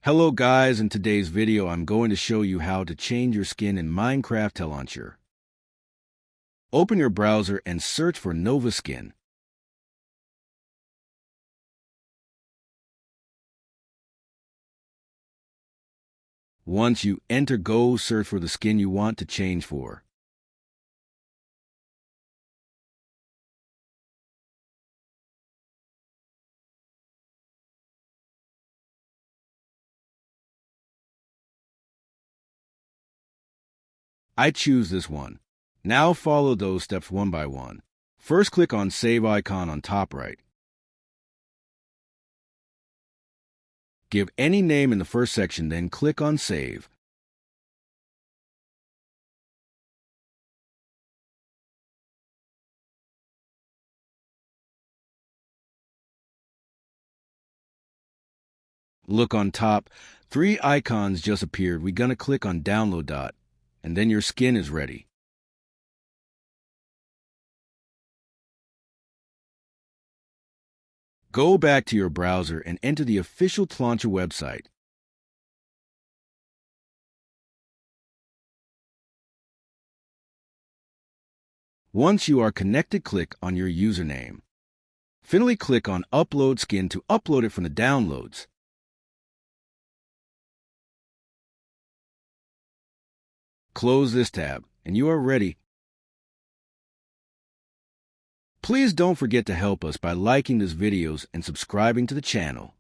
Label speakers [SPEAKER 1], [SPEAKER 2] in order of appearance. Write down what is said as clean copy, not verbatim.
[SPEAKER 1] Hello guys, in today's video I'm going to show you how to change your skin in Minecraft Launcher. Open your browser and search for Nova Skin. Once you enter, go search for the skin you want to change for. I choose this one. Now follow those steps one by one. First, click on Save icon on top right. Give any name in the first section, then click on Save. Look on top, 3 icons just appeared. We're gonna click on Download dot, and then your skin is ready. Go back to your browser and enter the official Launcher website. Once you are connected, click on your username. Finally, click on Upload Skin to upload it from the downloads. Close this tab, and you are ready. Please don't forget to help us by liking this videos and subscribing to the channel.